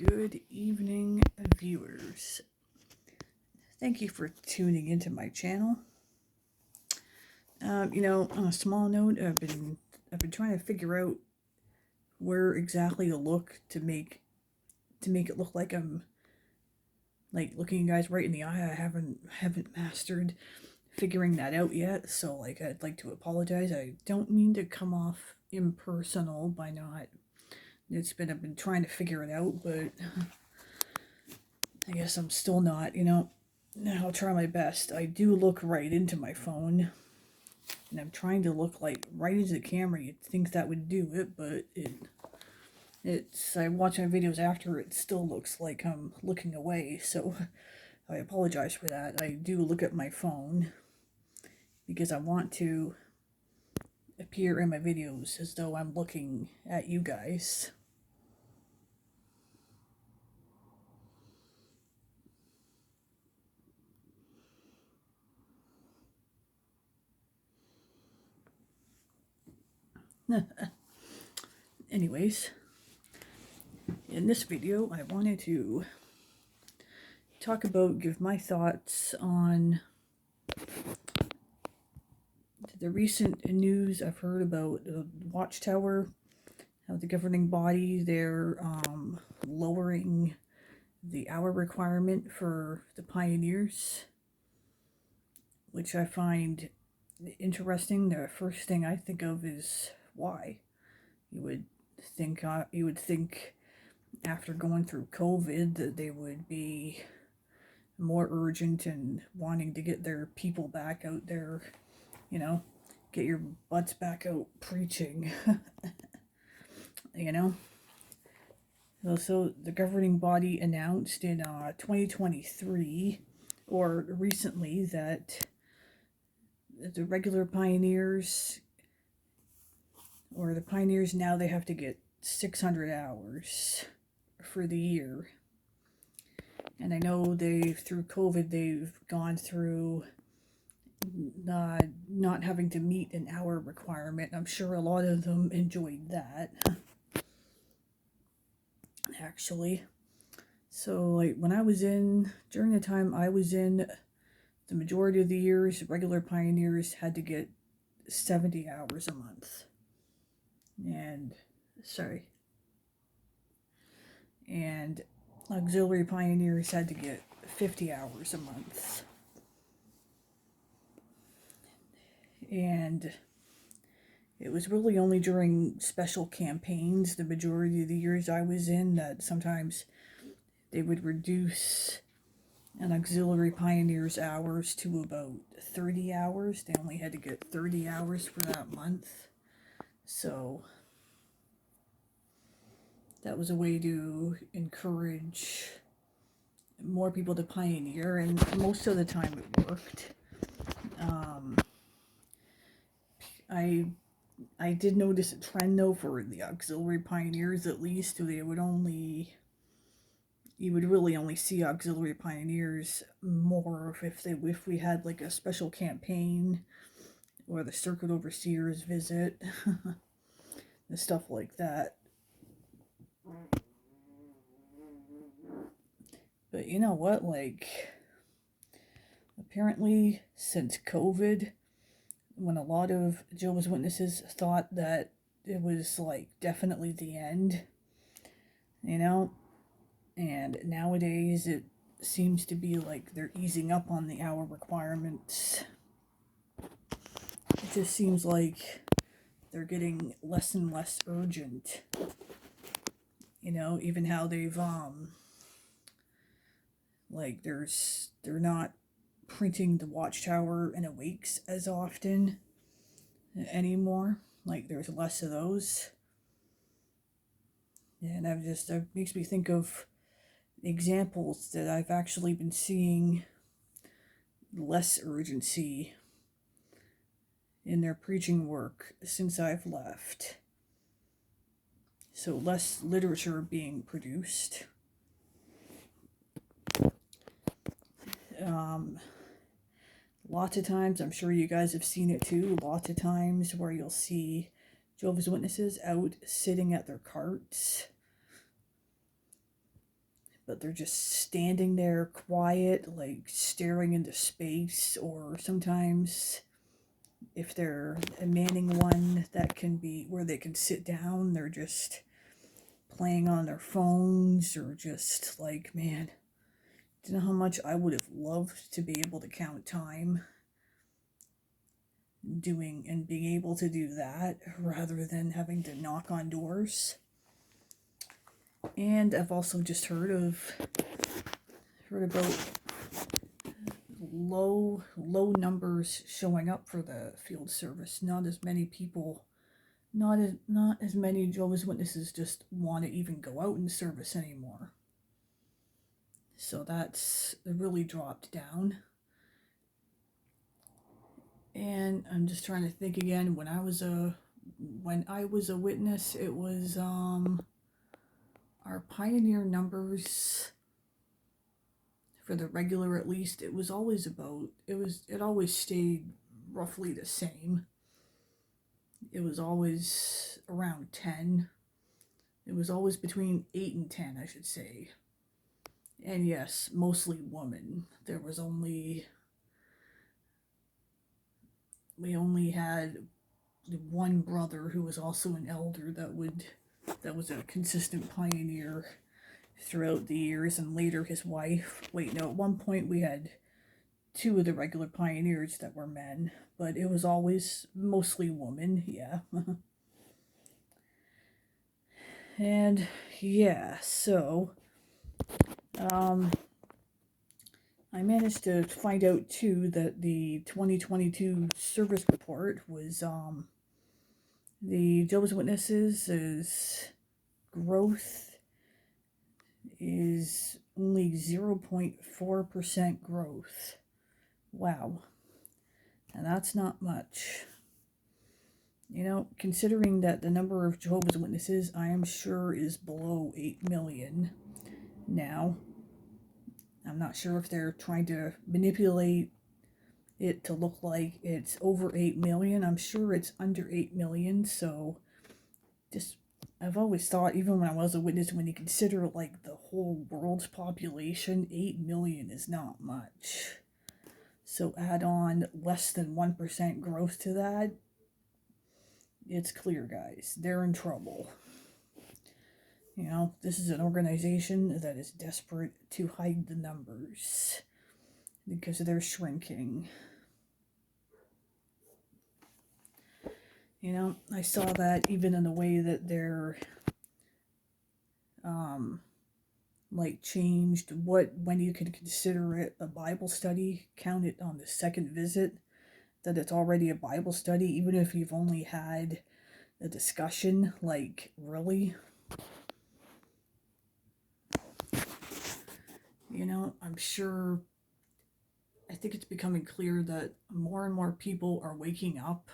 Good evening, viewers. Thank you for tuning into my channel. On a small note, I've been trying to figure out where exactly to look to make it look like I'm like looking you guys right in the eye. I haven't mastered figuring that out yet. So I'd like to apologize. I don't mean to come off impersonal by not. I've been trying to figure it out, but I guess I'm still not, I'll try my best. I do look right into my phone, and I'm trying to look like right into the camera. You'd think that would do it, but I watch my videos after, it still looks like I'm looking away, so I apologize for that. I do look at my phone because I want to appear in my videos as though I'm looking at you guys. Anyways, in this video, I wanted to give my thoughts on the recent news I've heard about the Watchtower, how the governing body, they're lowering the hour requirement for the pioneers, which I find interesting. The first thing I think of is why. You would think after going through COVID that they would be more urgent and wanting to get their people back out there, get your butts back out preaching. So the governing body announced in 2023, or recently, that the regular pioneers, or the pioneers now, they have to get 600 hours for the year. And I know through COVID, they've gone through not having to meet an hour requirement. I'm sure a lot of them enjoyed that, actually. So when I was during the time I was in, the majority of the years, regular pioneers had to get 70 hours a month. And auxiliary pioneers had to get 50 hours a month. And it was really only during special campaigns, the majority of the years I was in, that sometimes they would reduce an auxiliary pioneer's hours to about 30 hours. They only had to get 30 hours for that month. So that was a way to encourage more people to pioneer, and most of the time it worked. I did notice a trend though for the auxiliary pioneers, at least. You would really only see auxiliary pioneers more if we had like a special campaign or the circuit overseers visit and stuff like that. But you know what, apparently since COVID, when a lot of Jehovah's Witnesses thought that it was definitely the end, and nowadays it seems to be like they're easing up on the hour requirements. It just seems like they're getting less and less urgent. Even how they've they're not printing the Watchtower and Awakes as often anymore. There's less of those. And that makes me think of examples that I've actually been seeing less urgency in their preaching work since I've left. So less literature being produced. Lots of times, I'm sure you guys have seen it too, lots of times where you'll see Jehovah's Witnesses out sitting at their carts, but they're just standing there quiet, like staring into space. Or sometimes if they're a manning one, that can be where they can sit down, they're just playing on their phones, or just like, man, do you know how much I would have loved to be able to count time doing and being able to do that rather than having to knock on doors. And I've also just heard about low numbers showing up for the field service. Not as many people, not as many Jehovah's Witnesses just want to even go out in service anymore. So that's really dropped down. And I'm just trying to think again. When I was a witness, it was our pioneer numbers for the regular, at least, it was always it always stayed roughly the same. It was always around 10. It was always between 8 and 10, I should say. And yes, mostly women. We only had one brother who was also an elder that was a consistent pioneer throughout the years, and later his wife. Wait, no, at one point we had 2 of the regular pioneers that were men, but it was always mostly women, yeah. And yeah, so I managed to find out too that the 2022 service report was the Jehovah's Witnesses' growth is only 0.4% growth. Wow. And that's not much. You know, considering that the number of Jehovah's Witnesses, I am sure, is below 8 million now. I'm not sure if they're trying to manipulate it to look like it's over 8 million. I'm sure it's under 8 million, so just, I've always thought, even when I was a witness, when you consider like the whole world's population, 8 million is not much. So add on less than 1% growth to that, it's clear, guys, they're in trouble. You know, this is an organization that is desperate to hide the numbers because they're shrinking. You know, I saw that even in the way that they're like changed when you can consider it a Bible study, count it on the second visit, that it's already a Bible study, even if you've only had a discussion. Like, really? You know, I think it's becoming clear that more and more people are waking up.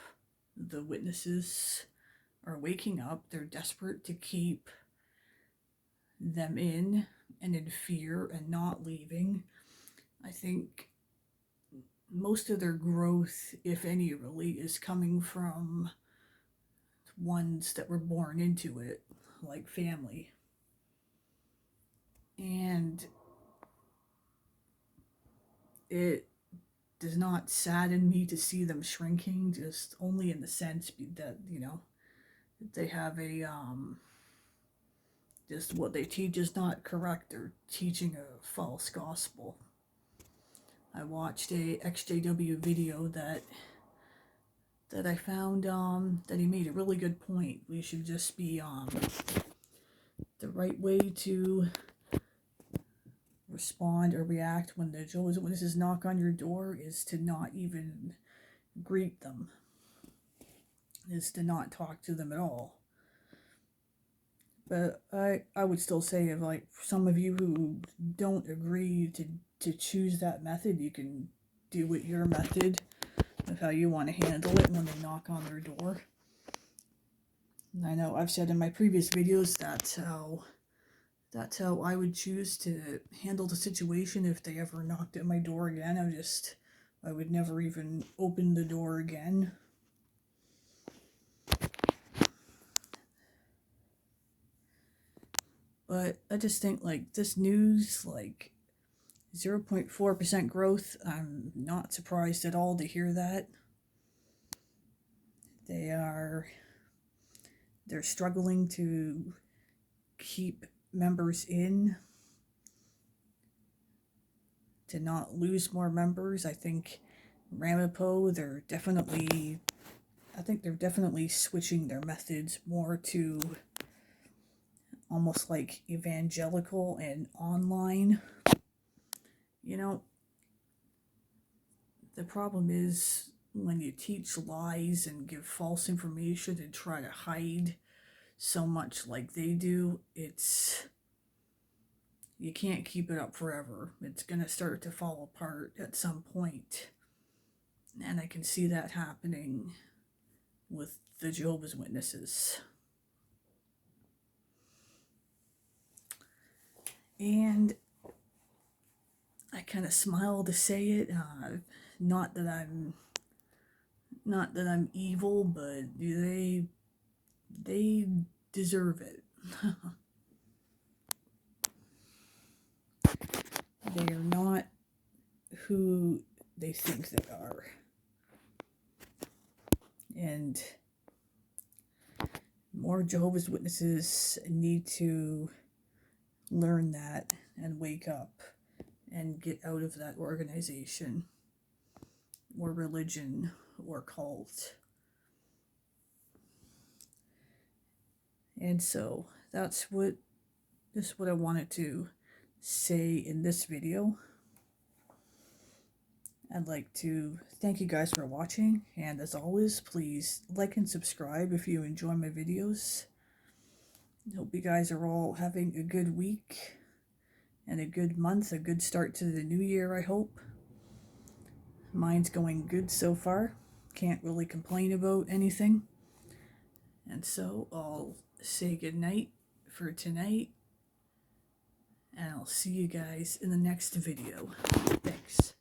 The witnesses are waking up. They're desperate to keep them in and in fear and not leaving. I think most of their growth, if any, really, is coming from ones that were born into it, like family. And it does not sadden me to see them shrinking, just only in the sense that, you know, they have a just what they teach is not correct. They're teaching a false gospel. I watched a XJW video that I found that he made a really good point. We should just be the right way to respond or react when the Jehovah's Witnesses knock on your door is to not even greet them, is to not talk to them at all. But I would still say, if like some of you who don't agree to choose that method, you can do it your method of how you want to handle it when they knock on their door. And I know I've said in my previous videos that's how I would choose to handle the situation if they ever knocked at my door again. I would never even open the door again. But I just think, like, this news, like 0.4% growth, I'm not surprised at all to hear that. They're struggling to keep members in, to not lose more members. I think Ramapo, they're definitely switching their methods more to almost like evangelical and online. You know, the problem is when you teach lies and give false information and try to hide so much like they do, you can't keep it up forever. It's going to start to fall apart at some point. And I can see that happening with the Jehovah's Witnesses. And I kind of smile to say it. Not that I'm evil, but they deserve it. They are not who they think they are. And more Jehovah's Witnesses need to learn that and wake up and get out of that organization or religion or cult. And so that's what I wanted to say in this video. I'd like to thank you guys for watching, and as always, please like and subscribe if you enjoy my videos. I hope you guys are all having a good week and a good month, a good start to the new year, I hope. Mine's going good so far. Can't really complain about anything. And so I'll say goodnight for tonight, and I'll see you guys in the next video. Thanks.